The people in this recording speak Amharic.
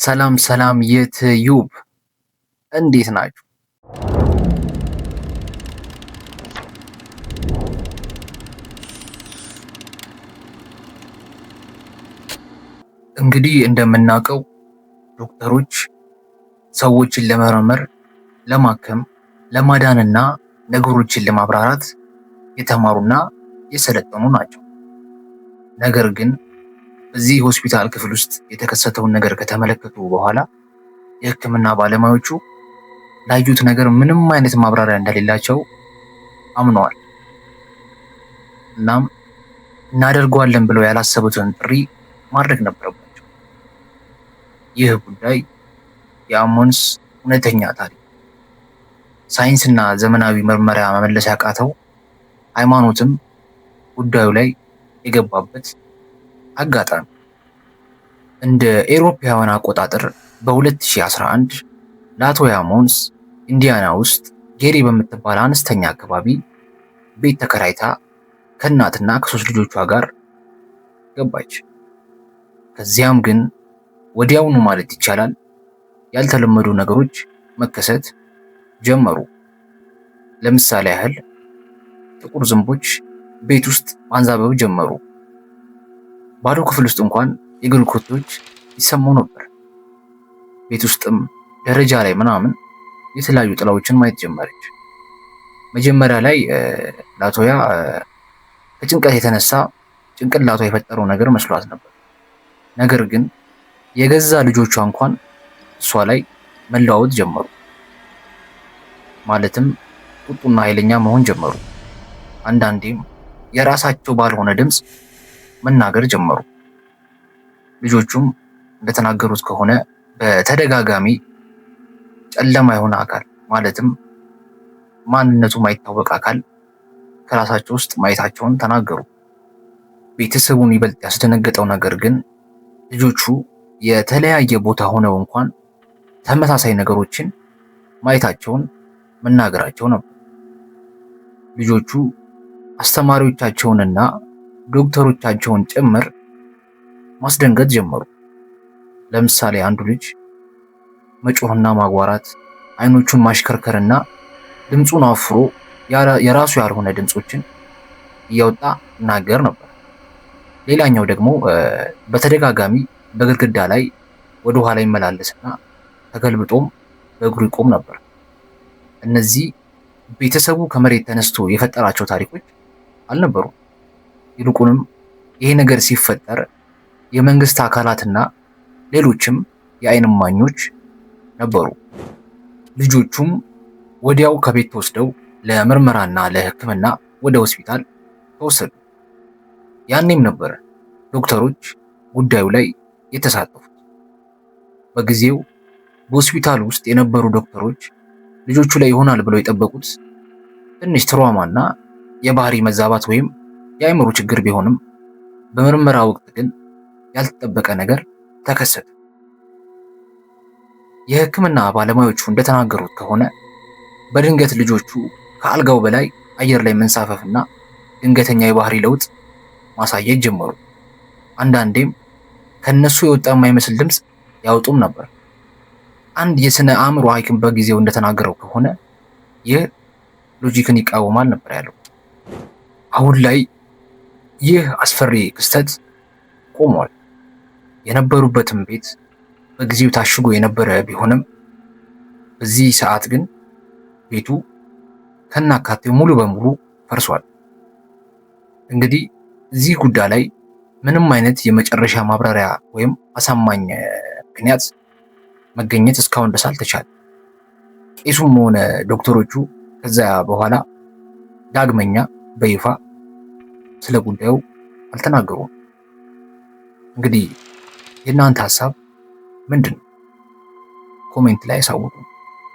ሰላም ሰላም የትዩብ እንዴት ናችሁ? እንግዲህ እንደምናውቀው ዶክተሮች ሰዎችን ለመመርመር፣ ለማከም፣ ለማዳንና ነገሮችን ለማብራራት የተማሩና የሰለጠኑ ናቸው። ነገር ግን በዚህ ሆስፒታል ክፍል ውስጥ የተከሰተውን ነገር ከተመለከቱ በኋላ የሕክምና ባለሙያዎቹ ላዩት ነገር ምንም አይነት ማብራሪያ እንደሌላቸው አምነዋል። እናም እናደርገዋለን ብለው ያላሰቡትን ጥሪ ማድረግ ነበረባቸው። ይህ ጉዳይ የአሞንስ እውነተኛ ታሪክ፣ ሳይንስና ዘመናዊ ምርመራ መመለስ ያቃተው ሃይማኖትም ጉዳዩ ላይ የገባበት አጋጣሚ። እንደ ኤሮፓውያን አቆጣጠር በ2011 ላቶያ ሞንስ ኢንዲያና ውስጥ ጌሪ በምትባል አነስተኛ አካባቢ ቤት ተከራይታ ከእናትና ከሶስት ልጆቿ ጋር ገባች። ከዚያም ግን ወዲያውኑ ማለት ይቻላል ያልተለመዱ ነገሮች መከሰት ጀመሩ። ለምሳሌ ያህል ጥቁር ዝንቦች ቤት ውስጥ ማንዛበብ ጀመሩ። ባዶ ክፍል ውስጥ እንኳን የእግር ኮቴዎች ይሰሙ ነበር። ቤት ውስጥም ደረጃ ላይ ምናምን የተለያዩ ጥላዎችን ማየት ጀመረች። መጀመሪያ ላይ ላቶያ ከጭንቀት የተነሳ ጭንቅላቷ የፈጠረው ነገር መስሏት ነበር። ነገር ግን የገዛ ልጆቿ እንኳን እሷ ላይ መለዋወጥ ጀመሩ። ማለትም ቁጡና ኃይለኛ መሆን ጀመሩ። አንዳንዴም የራሳቸው ባልሆነ ድምፅ መናገር ጀመሩ። ልጆቹም እንደተናገሩት ከሆነ በተደጋጋሚ ጨለማ የሆነ አካል ማለትም ማንነቱ ማይታወቅ አካል ከራሳቸው ውስጥ ማየታቸውን ተናገሩ። ቤተሰቡን ይበልጥ ያስደነገጠው ነገር ግን ልጆቹ የተለያየ ቦታ ሆነው እንኳን ተመሳሳይ ነገሮችን ማየታቸውን መናገራቸው ነበር። ልጆቹ አስተማሪዎቻቸውንና ዶክተሮቻቸውን ጭምር ማስደንገጥ ጀመሩ። ለምሳሌ አንዱ ልጅ መጮህና ማጓራት፣ አይኖቹን ማሽከርከርና ድምፁን አፍሮ የራሱ ያልሆነ ድምፆችን እያወጣ ይናገር ነበር። ሌላኛው ደግሞ በተደጋጋሚ በግድግዳ ላይ ወደ ኋላ ይመላለስና ተገልብጦም በእግሩ ይቆም ነበር። እነዚህ ቤተሰቡ ከመሬት ተነስቶ የፈጠራቸው ታሪኮች አልነበሩም። ይልቁንም ይሄ ነገር ሲፈጠር የመንግስት አካላትና ሌሎችም የዓይን እማኞች ነበሩ። ልጆቹም ወዲያው ከቤት ተወስደው ለምርመራና ለሕክምና ወደ ሆስፒታል ተወሰዱ። ያኔም ነበር ዶክተሮች ጉዳዩ ላይ የተሳተፉት። በጊዜው በሆስፒታል ውስጥ የነበሩ ዶክተሮች ልጆቹ ላይ ይሆናል ብለው የጠበቁት ትንሽ ትራውማና የባህሪ መዛባት ወይም የአእምሮ ችግር ቢሆንም በምርመራ ወቅት ግን ያልተጠበቀ ነገር ተከሰተ። የሕክምና ባለሙያዎቹ እንደተናገሩት ከሆነ በድንገት ልጆቹ ከአልጋው በላይ አየር ላይ መንሳፈፍና ድንገተኛ የባህሪ ለውጥ ማሳየት ጀመሩ። አንዳንዴም ከነሱ የወጣ የማይመስል ድምፅ ያወጡም ነበር። አንድ የስነ አእምሮ ሐኪም በጊዜው እንደተናገረው ከሆነ ይህ ሎጂክን ይቃወማል ነበር ያለው። አሁን ላይ ይህ አስፈሪ ክስተት ቆሟል። የነበሩበትም ቤት በጊዜው ታሽጎ የነበረ ቢሆንም በዚህ ሰዓት ግን ቤቱ ከናካቴው ሙሉ በሙሉ ፈርሷል። እንግዲህ እዚህ ጉዳይ ላይ ምንም አይነት የመጨረሻ ማብራሪያ ወይም አሳማኝ ምክንያት መገኘት እስካሁን ድረስ አልተቻለም። ቄሱም ሆነ ዶክተሮቹ ከዛ በኋላ ዳግመኛ በይፋ ስለ ጉዳዩ አልተናገሩም። እንግዲህ የእናንተ ሀሳብ ምንድን ነው? ኮሜንት ላይ ያሳውቁ።